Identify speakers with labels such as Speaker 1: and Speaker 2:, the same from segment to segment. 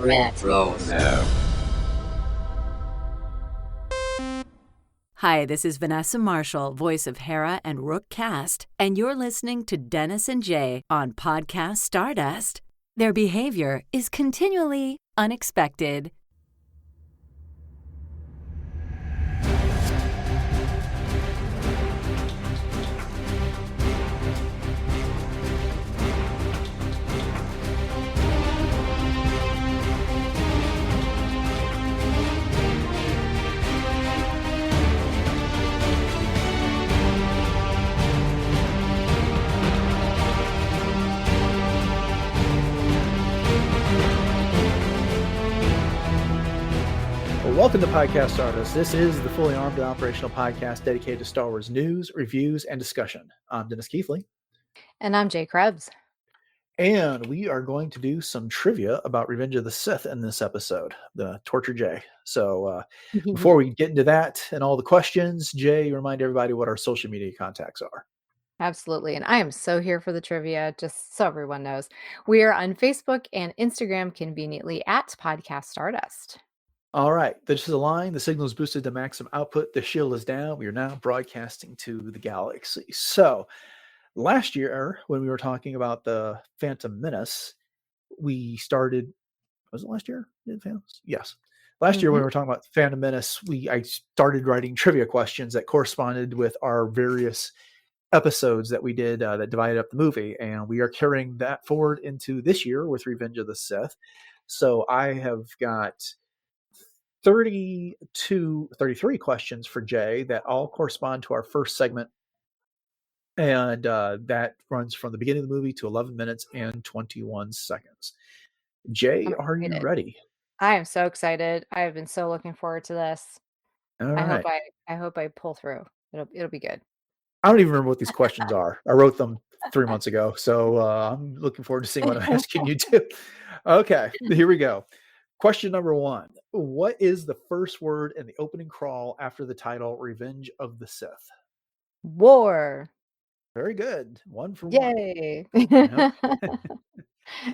Speaker 1: Retro Now.
Speaker 2: Hi, this is Vanessa Marshall, voice of Hera and Rook Cast, and you're listening to Dennis and Jay on Podcast Stardust. Their behavior is continually unexpected.
Speaker 3: Welcome to Podcast Stardust. This is the fully armed and operational podcast dedicated to Star Wars news, reviews, and discussion. I'm Dennis Keithley.
Speaker 4: And I'm Jay Krebs.
Speaker 3: And we are going to do some trivia about Revenge of the Sith in this episode, the Torture Jay. So before we get into that and all the questions, Jay, remind everybody what our social media contacts are.
Speaker 4: Absolutely. And I am so here for the trivia, just so everyone knows. We are on Facebook and Instagram conveniently at Podcast Stardust.
Speaker 3: All right. This is a line. The signal is boosted to maximum output. The shield is down. We are now broadcasting to the galaxy. So last year, when we were talking about the Phantom Menace, we started, was it last year? Yes. Last year, when we were talking about Phantom Menace, I started writing trivia questions that corresponded with our various episodes that we did that divided up the movie. And we are carrying that forward into this year with Revenge of the Sith. So I have got 33 questions for Jay that all correspond to our first segment. And that runs from the beginning of the movie to 11 minutes and 21 seconds. Jay, are you ready?
Speaker 4: I am so excited. I have been so looking forward to this.
Speaker 3: All right.
Speaker 4: I hope I pull through. It'll be good.
Speaker 3: I don't even remember what these questions are. I wrote them 3 months ago. So I'm looking forward to seeing what I'm asking you to. Okay, here we go. Question number 1. What is the first word in the opening crawl after the title Revenge of the Sith?
Speaker 4: War.
Speaker 3: Very good. 1 for 1.
Speaker 4: Yay.
Speaker 3: Yep.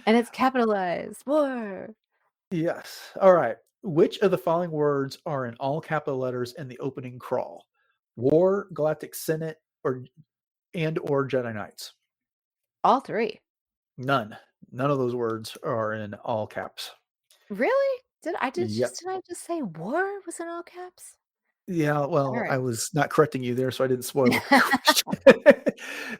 Speaker 4: And it's capitalized. War.
Speaker 3: Yes. All right. Which of the following words are in all capital letters in the opening crawl? War, Galactic Senate, or Jedi Knights?
Speaker 4: All 3.
Speaker 3: None. None of those words are in all caps.
Speaker 4: Really? Did I
Speaker 3: Yep.
Speaker 4: just say war was in all caps?
Speaker 3: Yeah, well,
Speaker 4: Right.
Speaker 3: I was not correcting you there, so I didn't spoil the question.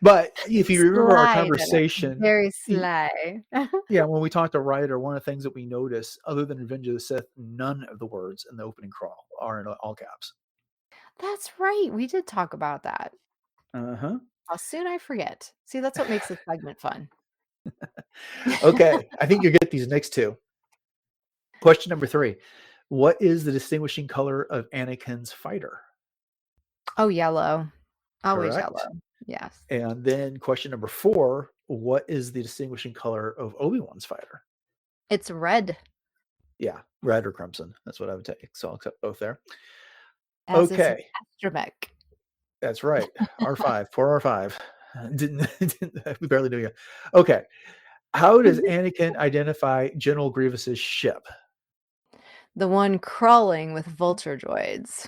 Speaker 3: But if you remember our conversation,
Speaker 4: very sly.
Speaker 3: Yeah, when we talked to Ryder, one of the things that we noticed, other than Revenge of the Sith, none of the words in the opening crawl are in all caps.
Speaker 4: That's right. We did talk about that.
Speaker 3: Uh-huh.
Speaker 4: How soon I forget. See, that's what makes this segment fun.
Speaker 3: Okay, I think you get these next two. Question number 3. What is the distinguishing color of Anakin's fighter?
Speaker 4: Oh, yellow. Always
Speaker 3: Correct.
Speaker 4: yellow. Yes.
Speaker 3: And then question number 4. What is the distinguishing color of Obi-Wan's fighter?
Speaker 4: It's red.
Speaker 3: Yeah, red or crimson. That's what I would take. So I'll accept both there.
Speaker 4: As
Speaker 3: Okay.
Speaker 4: Astromech.
Speaker 3: That's right. R5, 4R5. We barely knew you. Okay. How does Anakin identify General Grievous's ship?
Speaker 4: The one crawling with vulture droids.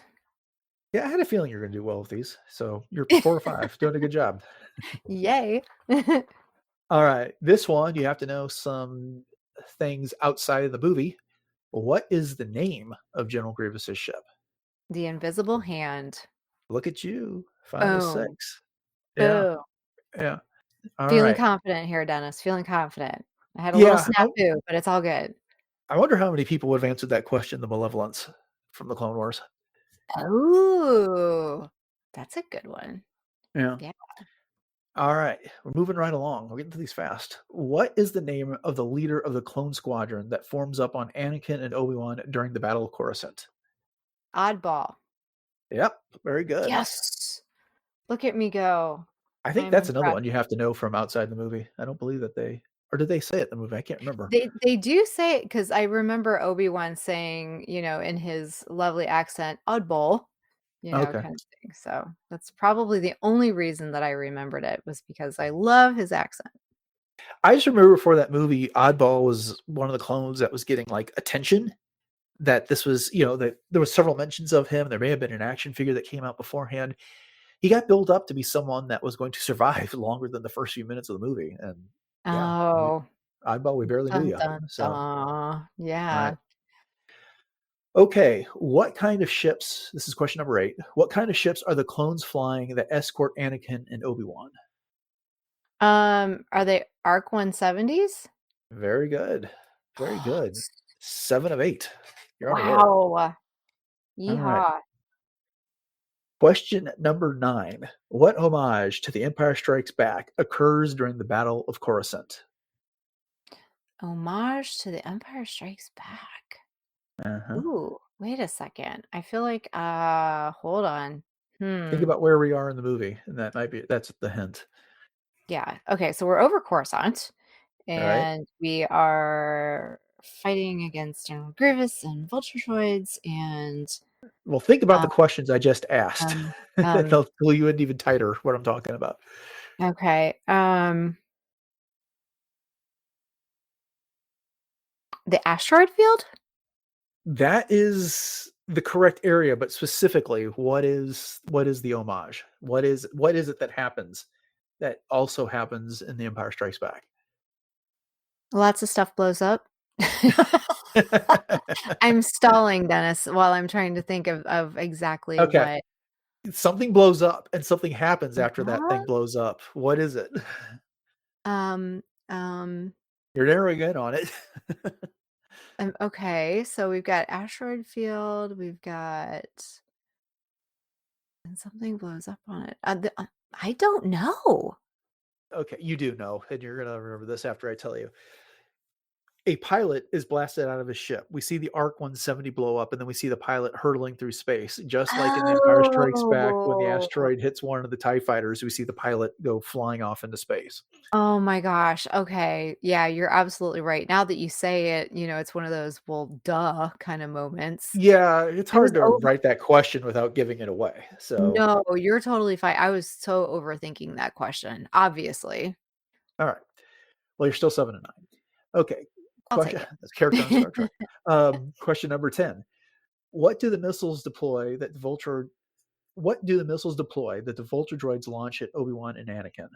Speaker 3: Yeah, I had a feeling you're going to do well with these. So you're 4 or 5. Doing a good job.
Speaker 4: Yay.
Speaker 3: All right. This one, you have to know some things outside of the movie. What is the name of General Grievous's ship?
Speaker 4: The Invisible Hand.
Speaker 3: Look at you. 5 to 6. Yeah.
Speaker 4: Boom.
Speaker 3: Yeah. All
Speaker 4: Feeling
Speaker 3: right.
Speaker 4: confident here, Dennis. Feeling confident. I had a little snafu, but it's all good.
Speaker 3: I wonder how many people would have answered that question, the Malevolence from the Clone Wars.
Speaker 4: Oh, that's a good one.
Speaker 3: Yeah.
Speaker 4: Yeah.
Speaker 3: All right. We're moving right along. We're getting to these fast. What is the name of the leader of the clone squadron that forms up on Anakin and Obi-Wan during the Battle of Coruscant?
Speaker 4: Oddball.
Speaker 3: Yep. Very good.
Speaker 4: Yes. Look at me go.
Speaker 3: I think that's another one you have to know from outside the movie. I don't believe that or did they say it in the movie? I can't remember.
Speaker 4: They do say it because I remember Obi-Wan saying, in his lovely accent, oddball, kind of thing. So that's probably the only reason that I remembered it was because I love his accent.
Speaker 3: I just remember before that movie, Oddball was one of the clones that was getting like attention. That this was, that there was several mentions of him. There may have been an action figure that came out beforehand. He got built up to be someone that was going to survive longer than the first few minutes of the movie. And yeah,
Speaker 4: Oh,
Speaker 3: Oddball, we barely knew
Speaker 4: dun,
Speaker 3: you.
Speaker 4: dun,
Speaker 3: So, all
Speaker 4: dun. Yeah.
Speaker 3: right. Okay, what kind of ships? This is question number 8. What kind of ships are the clones flying that escort Anakin and Obi-Wan?
Speaker 4: Are they ARC 170s?
Speaker 3: Very good. Very good. 7 of 8. You're on a roll.
Speaker 4: Wow.
Speaker 3: All right.
Speaker 4: Yeehaw.
Speaker 3: Question number 9. What homage to The Empire Strikes Back occurs during the Battle of Coruscant?
Speaker 4: Homage to The Empire Strikes Back.
Speaker 3: Uh-huh.
Speaker 4: Ooh, wait a second. I feel like, hold on.
Speaker 3: Think about where we are in the movie, and that's the hint.
Speaker 4: Yeah. Okay, so we're over Coruscant,
Speaker 3: All right.
Speaker 4: and we are fighting against General Grievous and Vulture droids, and
Speaker 3: Well, think about
Speaker 4: um,
Speaker 3: the questions I just asked.
Speaker 4: um,
Speaker 3: They'll clue you in even tighter what I'm talking about.
Speaker 4: okay. The asteroid field?
Speaker 3: That is the correct area, but specifically, what is the homage? What is it that happens that also happens in The Empire Strikes Back?
Speaker 4: Lots of stuff blows up. I'm stalling, Dennis, while I'm trying to think of exactly
Speaker 3: Okay.
Speaker 4: what.
Speaker 3: Something blows up and something happens after that thing
Speaker 4: What?
Speaker 3: blows up. What is it?
Speaker 4: Um, um,
Speaker 3: You're narrowing in on it.
Speaker 4: okay, so we've got asteroid field, we've got and something blows up on it. I don't know.
Speaker 3: Okay, you do know, and you're gonna remember this after I tell you. A pilot is blasted out of his ship. We see the Arc 170 blow up, and then we see the pilot hurtling through space, just like in The Empire Strikes Back when the
Speaker 4: Oh.
Speaker 3: asteroid hits one of the TIE fighters. We see the pilot go flying off into space.
Speaker 4: Oh my gosh. Okay. Yeah, you're absolutely right. Now that you say it, it's one of those, well, duh kind of moments.
Speaker 3: Yeah, it's
Speaker 4: I was
Speaker 3: hard to
Speaker 4: over.
Speaker 3: write that question without giving it away. So,
Speaker 4: No, you're totally fine. I was so overthinking that question, obviously.
Speaker 3: all right. Well, you're still 7 and 9. Okay.
Speaker 4: I'll take
Speaker 3: Question.
Speaker 4: it.
Speaker 3: That's character on Star Trek. Question number 10. What do the missiles deploy that the Vulture? What do the missiles deploy that the Vulture droids launch at Obi-Wan and Anakin?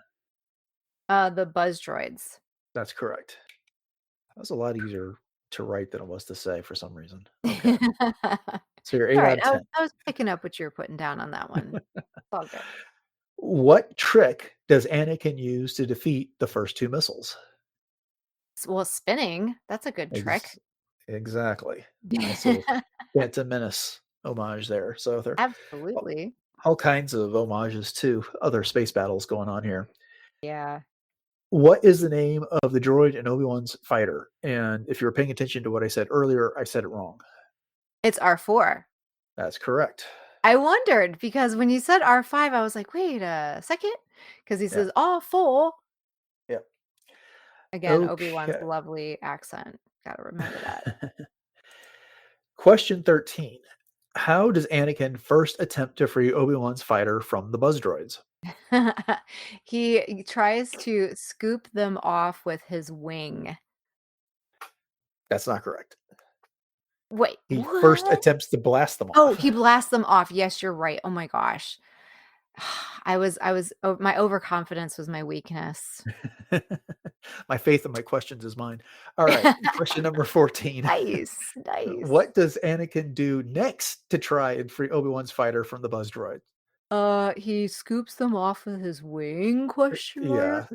Speaker 4: The buzz droids.
Speaker 3: That's correct. That was a lot easier to write than it was to say for some reason. Okay. So you're 8
Speaker 4: All
Speaker 3: out
Speaker 4: right.
Speaker 3: of
Speaker 4: I was
Speaker 3: 10.
Speaker 4: I was picking up what you were putting down on that one. It's all good.
Speaker 3: What trick does Anakin use to defeat the first 2 missiles?
Speaker 4: Well, spinning, that's a good trick.
Speaker 3: Exactly. Nice little Phantom Menace homage there. So there are
Speaker 4: Absolutely.
Speaker 3: all kinds of homages to other space battles going on here.
Speaker 4: Yeah.
Speaker 3: What is the name of the droid in Obi-Wan's fighter? And if you were paying attention to what I said earlier, I said it wrong.
Speaker 4: It's R4.
Speaker 3: That's correct.
Speaker 4: I wondered because when you said R5, I was like, wait a second. Because he
Speaker 3: Yeah.
Speaker 4: says R4.
Speaker 3: Yeah.
Speaker 4: Again, Obi-Wan's
Speaker 3: Okay.
Speaker 4: lovely accent. Gotta remember that.
Speaker 3: Question 13. How does Anakin first attempt to free Obi-Wan's fighter from the buzz droids?
Speaker 4: He tries to scoop them off with his wing.
Speaker 3: That's not correct.
Speaker 4: Wait,
Speaker 3: He first
Speaker 4: what?
Speaker 3: attempts to blast them
Speaker 4: Oh,
Speaker 3: off.
Speaker 4: he blasts them off. Yes, you're right. Oh my gosh. My overconfidence was my weakness.
Speaker 3: My faith in my questions is mine. All right. Question number 14.
Speaker 4: Nice, nice.
Speaker 3: What does Anakin do next to try and free Obi-Wan's fighter from the buzz droid?
Speaker 4: He scoops them off with his wing, question
Speaker 3: Yeah.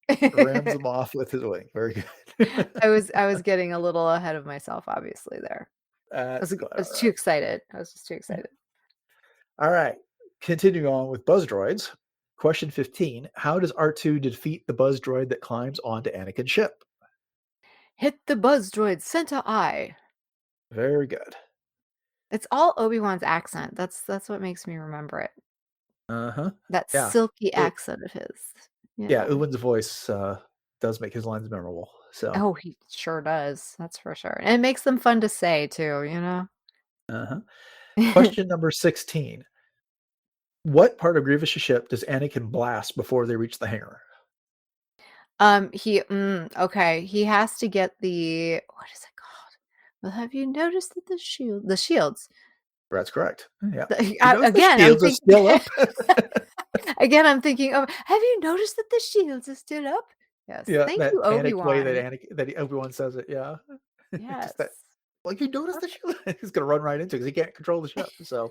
Speaker 4: mark?
Speaker 3: Rams them off with his wing. Very good.
Speaker 4: I was getting a little ahead of myself, obviously, there.
Speaker 3: That's
Speaker 4: I
Speaker 3: quite
Speaker 4: was
Speaker 3: all
Speaker 4: too
Speaker 3: right.
Speaker 4: excited. I was just too excited.
Speaker 3: All right. Continuing on with buzz droids. Question 15. How does R2 defeat the buzz droid that climbs onto Anakin's ship?
Speaker 4: Hit the buzz droid center eye.
Speaker 3: Very good.
Speaker 4: It's all Obi-Wan's accent. That's what makes me remember it.
Speaker 3: Uh-huh.
Speaker 4: That
Speaker 3: Yeah.
Speaker 4: silky accent of his.
Speaker 3: Yeah, Owen's voice does make his lines memorable. So,
Speaker 4: Oh, he sure does. That's for sure. And it makes them fun to say too,
Speaker 3: uh-huh. Question number 16. What part of Grievous' ship does Anakin blast before they reach the hangar?
Speaker 4: Okay. He has to get what is it called? Well, have you noticed that the shields?
Speaker 3: That's correct. Yeah. You notice the
Speaker 4: Again, I'm
Speaker 3: shields are
Speaker 4: thinking.
Speaker 3: still up.
Speaker 4: Again, I'm thinking of. Have you noticed that the shields are still up? Yes.
Speaker 3: Yeah,
Speaker 4: Thank you,
Speaker 3: that panicked way that
Speaker 4: Obi-Wan.
Speaker 3: Obi-Wan says it, yeah. Just that,
Speaker 4: Yes.
Speaker 3: like, "You notice the shield?" He's gonna run right into it because he can't control the ship, so
Speaker 4: Love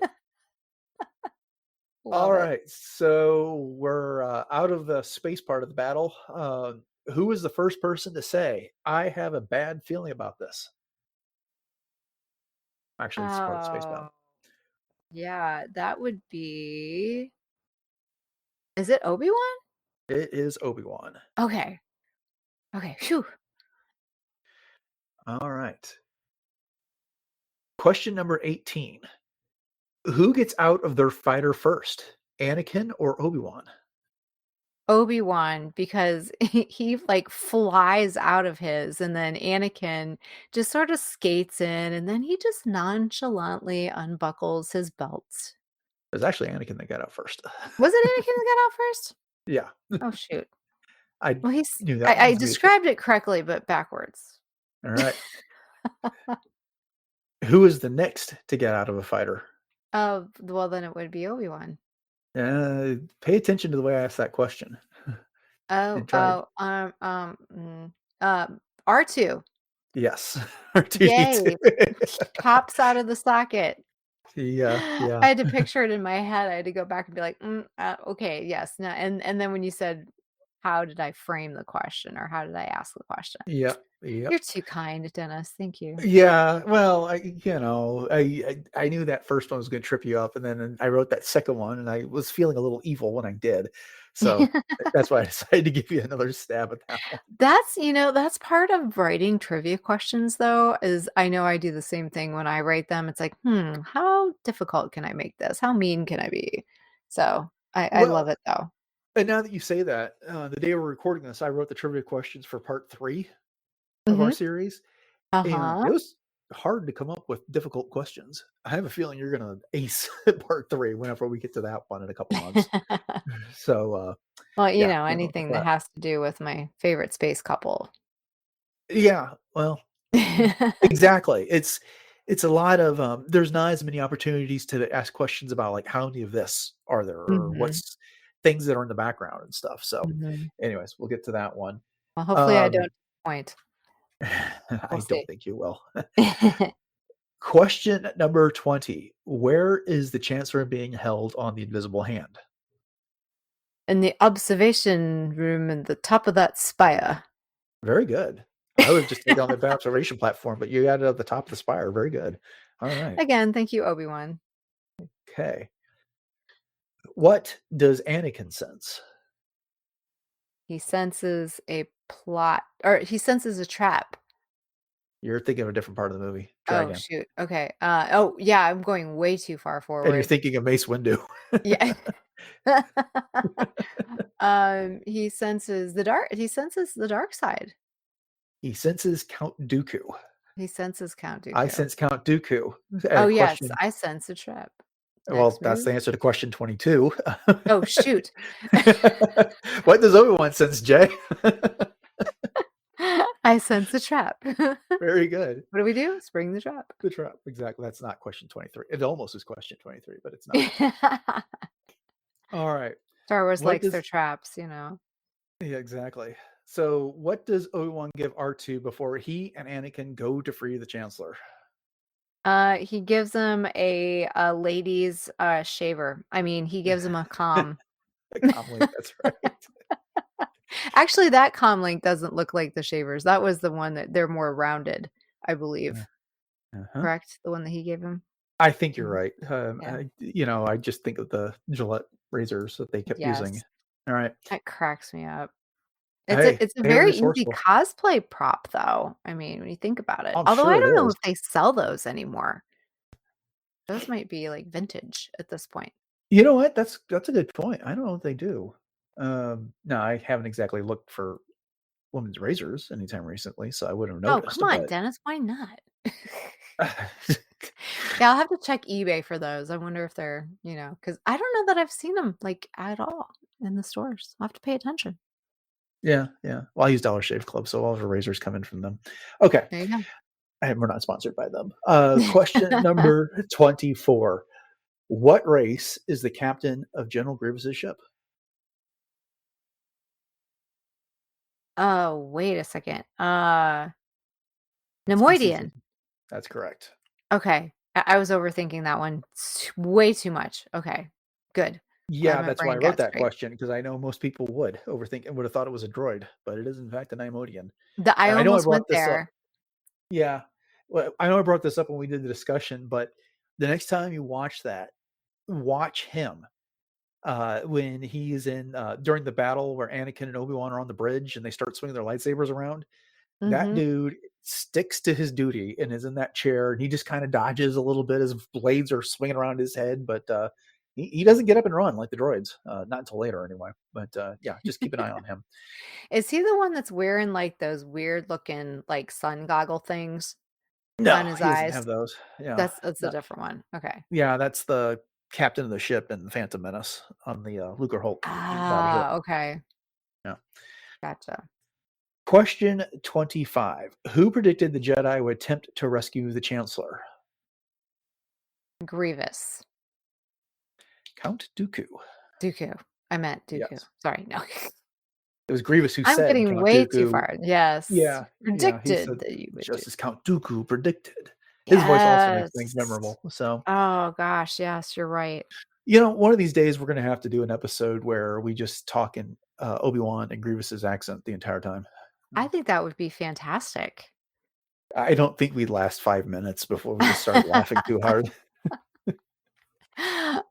Speaker 4: it.
Speaker 3: alright, so we're, out of the space part of the battle. Who was the first person to say, "I have a bad feeling about this"? Actually, it's part of the space
Speaker 4: Oh,
Speaker 3: battle.
Speaker 4: yeah, that would be. Is it Obi-Wan?
Speaker 3: It is Obi-Wan.
Speaker 4: Okay. Okay. Phew.
Speaker 3: Alright. Question number 18. Who gets out of their fighter first? Anakin or Obi-Wan?
Speaker 4: Obi-Wan, because he like flies out of his, and then Anakin just sort of skates in, and then he just nonchalantly unbuckles his belt.
Speaker 3: It was actually Anakin that got out first.
Speaker 4: Was it Anakin that got out first?
Speaker 3: Yeah,
Speaker 4: Oh shoot.
Speaker 3: I
Speaker 4: Well,
Speaker 3: knew that one
Speaker 4: I
Speaker 3: was gonna be a trick.
Speaker 4: described it correctly, but backwards.
Speaker 3: Alright. Who is the next to get out of a fighter?
Speaker 4: Well, then it would be Obi-Wan.
Speaker 3: Pay attention to the way I asked that question
Speaker 4: Oh,
Speaker 3: and try.
Speaker 4: oh, R2.
Speaker 3: Yes, R2D2.
Speaker 4: Yay. Pops out of the socket.
Speaker 3: Yeah,
Speaker 4: I
Speaker 3: yeah,
Speaker 4: had to picture it in my head. I had to go back and be like, okay, yes. No, and then when you said, how did I frame the question or how did I ask the question?
Speaker 3: yep,
Speaker 4: You're
Speaker 3: yep.
Speaker 4: too kind, Dennis. Thank you.
Speaker 3: Yeah, well, I knew that first one was gonna trip you up, and then I wrote that second one, and I was feeling a little evil when I did. So, that's why I decided to give you another stab at that one.
Speaker 4: That's part of writing trivia questions though, is I know I do the same thing when I write them. It's like, how difficult can I make this? How mean can I be? So I
Speaker 3: Well,
Speaker 4: love it though.
Speaker 3: and now that you say that, the day we're recording this, I wrote the trivia questions for part 3 of our
Speaker 4: Hmm.
Speaker 3: series, and
Speaker 4: Uh-huh.
Speaker 3: it was hard to come up with difficult questions. I have a feeling you're gonna ace part 3 whenever we get to that one in a couple months. So,
Speaker 4: Well,
Speaker 3: yeah, don't know about
Speaker 4: anything that
Speaker 3: that.
Speaker 4: has to do with my favorite space couple.
Speaker 3: Yeah, well, exactly. It's a lot of, there's not as many opportunities to ask questions about, like, how many of this are there, or
Speaker 4: Mhm,
Speaker 3: what's things that are in the background and stuff. So,
Speaker 4: mhm.
Speaker 3: anyways, we'll get to that one.
Speaker 4: Well, hopefully I
Speaker 3: Um,
Speaker 4: don't disappoint. We'll
Speaker 3: I
Speaker 4: see.
Speaker 3: don't think you will. Question number 20. Where is the Chancellor being held on the invisible hand?
Speaker 4: In the observation room in the top of that spire.
Speaker 3: Very good. I would have just taken on the observation platform, but you got it at the top of the spire. Very good. All right.
Speaker 4: Again, thank you, Obi-Wan.
Speaker 3: Okay. What does Anakin sense?
Speaker 4: He senses a plot or he senses a trap.
Speaker 3: You're thinking of a different part of the movie. Try
Speaker 4: Oh,
Speaker 3: again.
Speaker 4: shoot. Okay. Oh, yeah, I'm going way too far
Speaker 3: And you're
Speaker 4: forward.
Speaker 3: thinking of Mace Windu.
Speaker 4: Yeah. He senses the dark side.
Speaker 3: He senses Count Dooku.
Speaker 4: He senses Count
Speaker 3: I
Speaker 4: Dooku.
Speaker 3: sense Count Dooku.
Speaker 4: Oh, yes,
Speaker 3: Question.
Speaker 4: I sense a trap.
Speaker 3: Well,
Speaker 4: Next
Speaker 3: that's the
Speaker 4: move.
Speaker 3: answer to question 22.
Speaker 4: Oh, shoot.
Speaker 3: What does Obi-Wan sense, Jay?
Speaker 4: I sense a trap.
Speaker 3: Very good.
Speaker 4: What do we do? Spring the trap.
Speaker 3: The trap. Exactly. That's not question 23. It almost is question 23, but it's not. All right.
Speaker 4: Star Wars
Speaker 3: What
Speaker 4: likes their
Speaker 3: does
Speaker 4: traps.
Speaker 3: Yeah, exactly. So, what does Obi-Wan give R2 before he and Anakin go to free the Chancellor?
Speaker 4: He gives him a ladies, shaver. I mean, he gives him a calm.
Speaker 3: The comlink, that's right.
Speaker 4: Actually, that comm link doesn't look like the shavers. That was the one that they're more rounded, I believe.
Speaker 3: Uh-huh.
Speaker 4: Correct? The one that he gave him?
Speaker 3: I think you're
Speaker 4: Mhm.
Speaker 3: right.
Speaker 4: Yeah.
Speaker 3: I just think of the Gillette razors that they kept using.
Speaker 4: Yes.
Speaker 3: All right.
Speaker 4: That cracks me up.
Speaker 3: Hey,
Speaker 4: It's a
Speaker 3: they are
Speaker 4: very easy
Speaker 3: resourceful.
Speaker 4: cosplay prop, though. I mean, when you think about it.
Speaker 3: I'm
Speaker 4: Although I
Speaker 3: sure it
Speaker 4: don't know
Speaker 3: is.
Speaker 4: if they sell those anymore. Those might be, like, vintage at this point.
Speaker 3: You know what? That's a good point. I don't know if they do. No, I haven't exactly looked for women's razors anytime recently, so I wouldn't have
Speaker 4: Oh,
Speaker 3: noticed.
Speaker 4: come on,
Speaker 3: But
Speaker 4: Dennis, why not? Yeah, I'll have to check eBay for those. I wonder if because I don't know that I've seen them like, at all in the stores. I'll have to pay attention.
Speaker 3: Yeah. Well, I use Dollar Shave Club, so all of our razors come in from them. Okay.
Speaker 4: There you
Speaker 3: And we're not sponsored by them. Question
Speaker 4: go.
Speaker 3: number 24. What race is the captain of General Grievous's ship?
Speaker 4: Oh, wait a second.
Speaker 3: It's confusing.
Speaker 4: Nemoidian.
Speaker 3: That's correct.
Speaker 4: Okay. I was overthinking that one way too much. Okay. Good. Glad
Speaker 3: Yeah,
Speaker 4: my
Speaker 3: that's why I
Speaker 4: brain
Speaker 3: wrote
Speaker 4: got
Speaker 3: that
Speaker 4: straight.
Speaker 3: question, because I know most people would overthink and would have thought it was a droid, but it is in fact a Neimoidian.
Speaker 4: I
Speaker 3: And I know I
Speaker 4: almost
Speaker 3: brought
Speaker 4: went
Speaker 3: this up.
Speaker 4: there.
Speaker 3: Yeah. Well, I know I brought this up when we did the discussion, but the next time you watch that, watch him when he's in during the battle where Anakin and Obi-Wan are on the bridge and they start swinging their lightsabers around. That
Speaker 4: Mhm.
Speaker 3: dude sticks to his duty and is in that chair, and he just kind of dodges a little bit as blades are swinging around his head, but he doesn't get up and run like the droids, not until later anyway. But yeah, just keep an eye on him.
Speaker 4: Is he the one that's wearing, like, those weird looking, like, sun goggle things
Speaker 3: No,
Speaker 4: on his
Speaker 3: he doesn't
Speaker 4: eyes?
Speaker 3: have those. Yeah,
Speaker 4: That's a
Speaker 3: no,
Speaker 4: different one. Okay.
Speaker 3: yeah, that's the captain of the ship in Phantom Menace on the Lucre Holt battleship.
Speaker 4: Ah, okay.
Speaker 3: Yeah.
Speaker 4: Gotcha.
Speaker 3: Question 25. Who predicted the Jedi would attempt to rescue the Chancellor?
Speaker 4: Grievous.
Speaker 3: Count Dooku.
Speaker 4: Dooku. I meant Dooku.
Speaker 3: Yes.
Speaker 4: Sorry, no.
Speaker 3: It was Grievous who
Speaker 4: I'm
Speaker 3: said
Speaker 4: getting
Speaker 3: Count
Speaker 4: way too
Speaker 3: Dooku.
Speaker 4: far. Yes.
Speaker 3: Yeah, he
Speaker 4: Predicted
Speaker 3: said,
Speaker 4: that you would do.
Speaker 3: just as Count Dooku predicted. His voice also makes things
Speaker 4: Yes.
Speaker 3: memorable. So,
Speaker 4: Oh gosh, yes, you're right.
Speaker 3: one of these days we're going to have to do an episode where we just talk in Obi-Wan and Grievous's accent the entire time.
Speaker 4: I think that would be fantastic.
Speaker 3: I don't think we'd last 5 minutes before we just started laughing too hard.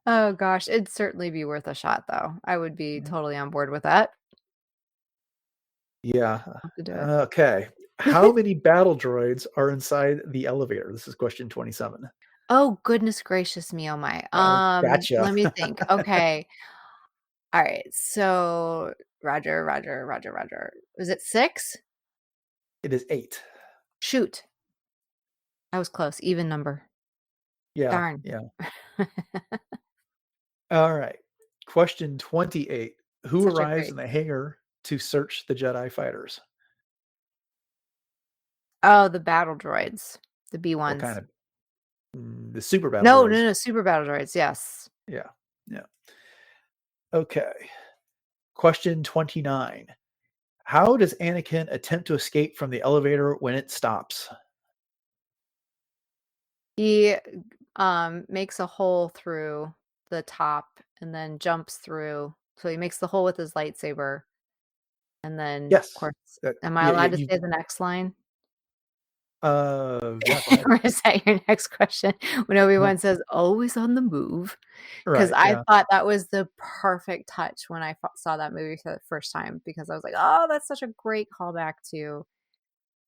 Speaker 4: Oh gosh, it'd certainly be worth a shot though. I would be
Speaker 3: Mhm.
Speaker 4: totally on board with that.
Speaker 3: Yeah.
Speaker 4: I'll have to do
Speaker 3: Okay. How
Speaker 4: it.
Speaker 3: many battle droids are inside the elevator? This is question 27.
Speaker 4: Oh, goodness gracious me, oh my.
Speaker 3: Oh, gotcha.
Speaker 4: Let me think. Okay. All right. So Roger. Was it 6?
Speaker 3: It is 8.
Speaker 4: Shoot. I was close. Even number.
Speaker 3: Yeah,
Speaker 4: Darn.
Speaker 3: yeah. All right. Question 28. Who
Speaker 4: Such a
Speaker 3: arrives
Speaker 4: great.
Speaker 3: in the hangar to search the Jedi fighters?
Speaker 4: Oh, the battle droids. The
Speaker 3: What
Speaker 4: B1s.
Speaker 3: kind of the super battle
Speaker 4: No, no,
Speaker 3: droids?
Speaker 4: no, super battle droids. Yes.
Speaker 3: Yeah. Yeah. Okay. Question 29. How does Anakin attempt to escape from the elevator when it stops?
Speaker 4: He makes a hole through the top and then jumps through. So he makes the hole with his lightsaber. And then, of
Speaker 3: Yes.
Speaker 4: course,
Speaker 3: That,
Speaker 4: am I
Speaker 3: yeah, yeah,
Speaker 4: allowed to say the next line?
Speaker 3: yeah, go ahead.
Speaker 4: Or is that your next question? When Obi-Wan says, "Always on the move," because
Speaker 3: Right,
Speaker 4: I
Speaker 3: yeah.
Speaker 4: thought that was the perfect touch when I saw that movie for the first time because I was like, "Oh, that's such a great callback to,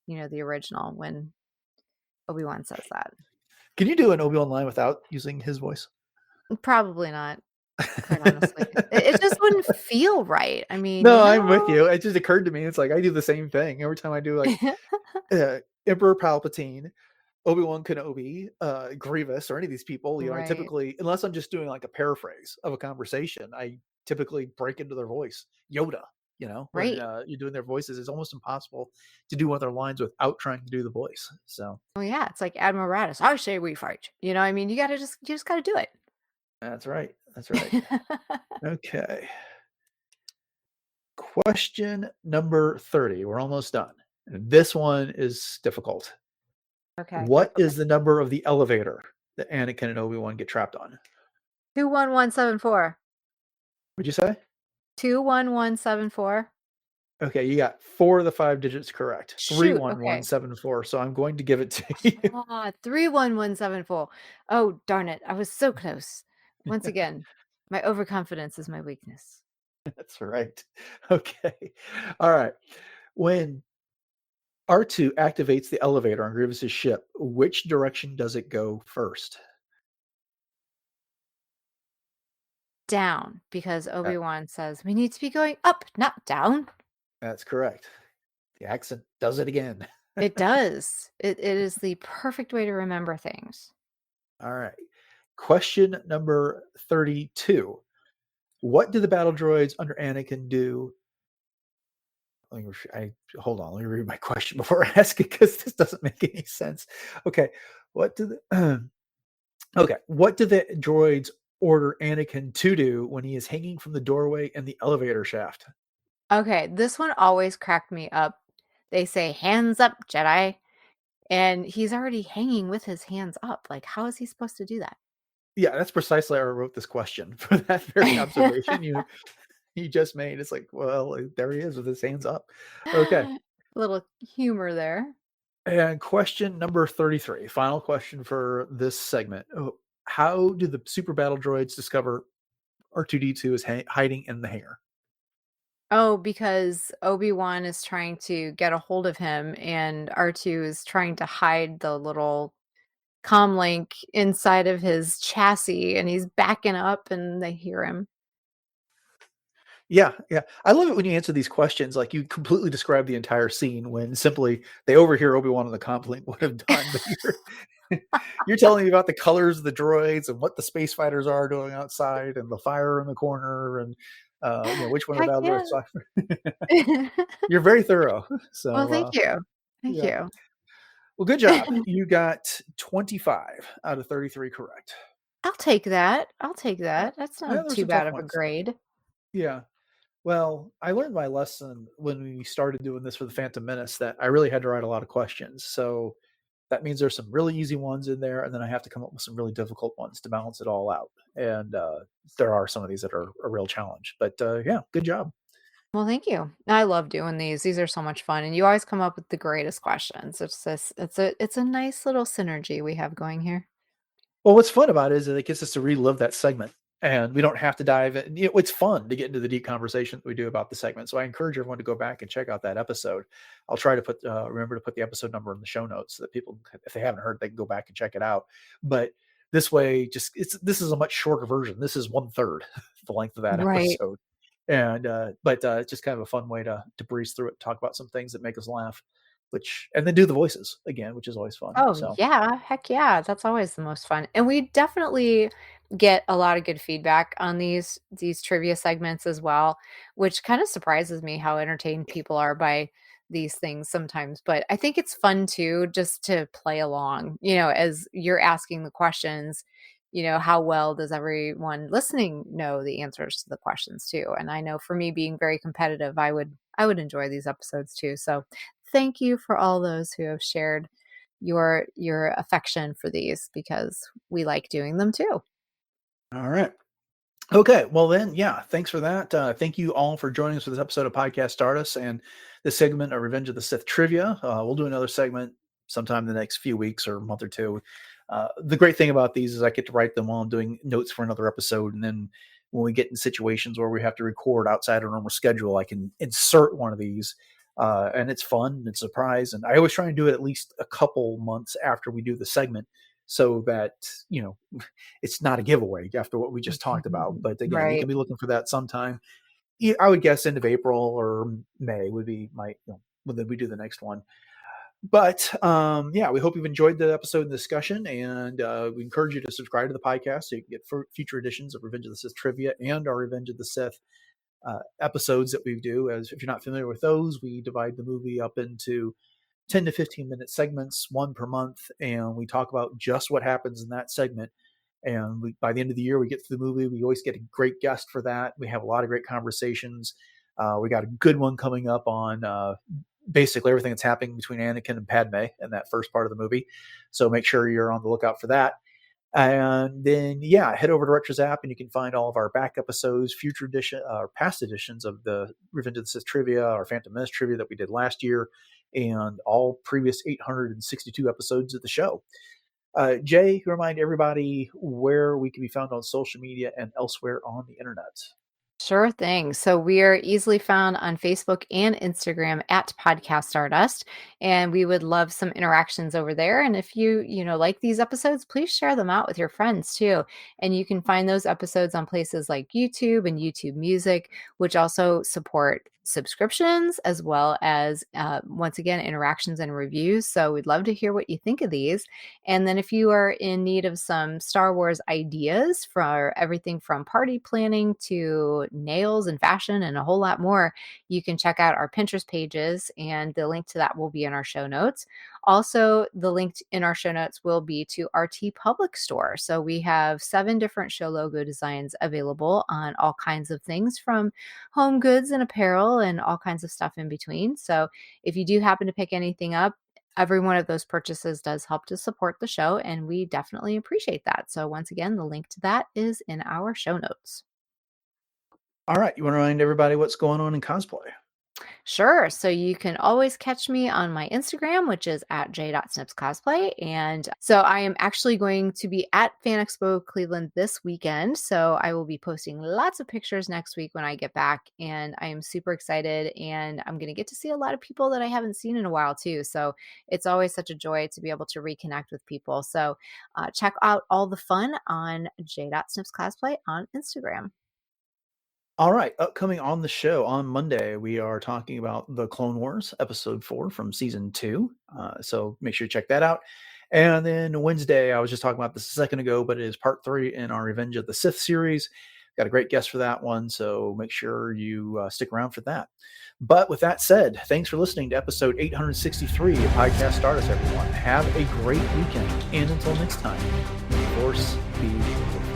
Speaker 4: the original," when Obi-Wan says that.
Speaker 3: Can you do an Obi-Wan line without using his voice?
Speaker 4: Probably not, quite honestly. It just wouldn't feel right. I mean,
Speaker 3: No, I'm with you. It just occurred to me. It's like I do the same thing every time I do like Emperor Palpatine, Obi-Wan Kenobi, Grievous, or any of these people. I
Speaker 4: Right,
Speaker 3: typically, unless I'm just doing like a paraphrase of a conversation, I typically break into their voice. Yoda, when
Speaker 4: right.
Speaker 3: you're doing their voices, it's almost impossible to do one of their lines without trying to do the voice. So
Speaker 4: Oh, yeah, it's like Admiral Raddus, "I say we fight." I mean, you just gotta do it.
Speaker 3: that's right. That's right. Okay. Question number 30. We're almost done. And this one is difficult.
Speaker 4: Okay,
Speaker 3: What
Speaker 4: okay.
Speaker 3: is the number of the elevator that Anakin and Obi-Wan get trapped on?
Speaker 4: 21174.
Speaker 3: Would you say?
Speaker 4: 21174.
Speaker 3: Okay, you got 4 of the 5 digits correct.
Speaker 4: Shoot, okay.
Speaker 3: 31174. So I'm going to give it to you.
Speaker 4: 31174. Oh, darn it. I was so close. Once again, my overconfidence is my weakness.
Speaker 3: That's right. Okay. All right. When R2 activates the elevator on Grievous's ship, which direction does it go first?
Speaker 4: Down, because
Speaker 3: That,
Speaker 4: Obi-Wan says, "We need to be going up, not down."
Speaker 3: that's correct. The accent does it again.
Speaker 4: It does. It is the perfect way to remember things.
Speaker 3: All right. Question number 32. What do the battle droids under Anakin do hold on. Let me read my question before I ask it because this doesn't make any sense. Okay, what do the okay? What do the droids order Anakin to do when he is hanging from the doorway in the elevator shaft?
Speaker 4: Okay, this one always cracked me up. They say, "Hands up, Jedi." And he's already hanging with his hands up. Like, how is he supposed to do that?
Speaker 3: Yeah, that's precisely how I wrote this question for that very observation you just made. It's like, well, there he is with his hands up. Okay.
Speaker 4: Little humor there.
Speaker 3: And question number 33, final question for this segment. How do the super battle droids discover R2D2 is hiding in the hangar?
Speaker 4: Oh, because Obi-Wan is trying to get a hold of him, and R2 is trying to hide the little comlink inside of his chassis, and he's backing up, and they hear him.
Speaker 3: Yeah, yeah. I love it when you answer these questions like you completely describe the entire scene when simply they overhear Obi-Wan and the compliment would have done. But you're telling me about the colors of the droids and what the space fighters are doing outside and the fire in the corner and which one of the
Speaker 4: Heck
Speaker 3: battle
Speaker 4: yeah.
Speaker 3: droids. You're very thorough.
Speaker 4: Well,
Speaker 3: So
Speaker 4: thank you. Thank
Speaker 3: yeah.
Speaker 4: you.
Speaker 3: Well, good job. You got 25 out of 33 correct.
Speaker 4: I'll take that. I'll take
Speaker 3: Yeah,
Speaker 4: that. That's
Speaker 3: yeah,
Speaker 4: not
Speaker 3: there's
Speaker 4: too
Speaker 3: some tough
Speaker 4: bad of a
Speaker 3: ones.
Speaker 4: grade.
Speaker 3: Yeah. Well, I learned my lesson when we started doing this for the Phantom Menace that I really had to write a lot of questions. So that means there's some really easy ones in there, and then I have to come up with some really difficult ones to balance it all out. And there are some of these that are a real challenge. But yeah, good job.
Speaker 4: Well, thank you. I love doing these. These are so much fun, and you always come up with the greatest questions. It's a nice little synergy we have going here.
Speaker 3: Well, what's fun about it is that it gets us to relive that segment, and we don't have to dive in. It's fun to get into the deep conversation that we do about the segment. So I encourage everyone to go back and check out that episode. I'll try to remember to put the episode number in the show notes so that people, if they haven't heard, they can go back and check it out. But this way, this is a much shorter version. This is 1/3 the length of that
Speaker 4: Right.
Speaker 3: episode, and but it's just kind of a fun way to breeze through it, talk about some things that make us laugh, and then do the voices again, which is always fun.
Speaker 4: Oh,
Speaker 3: So.
Speaker 4: yeah. Heck yeah. That's always the most fun. And we definitely get a lot of good feedback on these trivia segments as well, which kind of surprises me how entertained people are by these things sometimes. But I think it's fun too, just to play along, as you're asking the questions, how well does everyone listening know the answers to the questions too? And I know for me being very competitive, I would enjoy these episodes too. So thank you for all those who have shared your affection for these because we like doing them too.
Speaker 3: All right. Okay, well then, yeah, thanks for that. Thank you all for joining us for this episode of Podcast Stardust and this segment of Revenge of the Sith Trivia. We'll do another segment sometime in the next few weeks or a month or two. The great thing about these is I get to write them while I'm doing notes for another episode, and then when we get in situations where we have to record outside our normal schedule, I can insert one of these, and it's fun, it's a surprise, and I always try and do it at least a couple months after we do the segment, so that it's not a giveaway after what we just talked about. But again, you
Speaker 4: Right.
Speaker 3: can be looking for that sometime. I would guess end of April or May would be when we do the next one. But yeah, we hope you've enjoyed the episode and discussion, and we encourage you to subscribe to the podcast so you can get future editions of Revenge of the Sith trivia and our Revenge of the Sith episodes that we do. As if you're not familiar with those, we divide the movie up into 10 to 15 minute segments, one per month, and we talk about just what happens in that segment. And by the end of the year, we get through the movie. We always get a great guest for that. We have a lot of great conversations. We got a good one coming up on basically everything that's happening between Anakin and Padme in that first part of the movie. So make sure you're on the lookout for that. And then, yeah, head over to Retro's app and you can find all of our back episodes, future edition, or past editions of the Revenge of the Sith trivia, our Phantom Menace trivia that we did last year, and all previous 862 episodes of the show. Jay, remind everybody where we can be found on social media and elsewhere on the internet.
Speaker 4: Sure thing. So we are easily found on Facebook and Instagram at Podcast Stardust, and we would love some interactions over there. And if you like these episodes, please share them out with your friends too. And you can find those episodes on places like YouTube and YouTube Music, which also support subscriptions, as well as, once again, interactions and reviews. So we'd love to hear what you think of these. And then if you are in need of some Star Wars ideas for everything from party planning to nails and fashion and a whole lot more, you can check out our Pinterest pages, and the link to that will be in our show notes. Also, the link in our show notes will be to our TeePublic store. So we have 7 different show logo designs available on all kinds of things, from home goods and apparel and all kinds of stuff in between. So if you do happen to pick anything up, every one of those purchases does help to support the show, and we definitely appreciate that. So once again, the link to that is in our show notes.
Speaker 3: All right. You want to remind everybody what's going on in cosplay?
Speaker 4: Sure. So you can always catch me on my Instagram, which is at j.snipscosplay. And so I am actually going to be at Fan Expo Cleveland this weekend. So I will be posting lots of pictures next week when I get back. And I am super excited. And I'm going to get to see a lot of people that I haven't seen in a while, too. So it's always such a joy to be able to reconnect with people. So check out all the fun on j.snipscosplay on Instagram.
Speaker 3: All right. Upcoming on the show on Monday, we are talking about the Clone Wars episode 4 from season 2. So make sure you check that out. And then Wednesday, I was just talking about this a second ago, but it is part 3 in our Revenge of the Sith series. Got a great guest for that one, so make sure you stick around for that. But with that said, thanks for listening to episode 863 of Podcast Stardust, everyone. Have a great weekend. And until next time, may the Force be with you.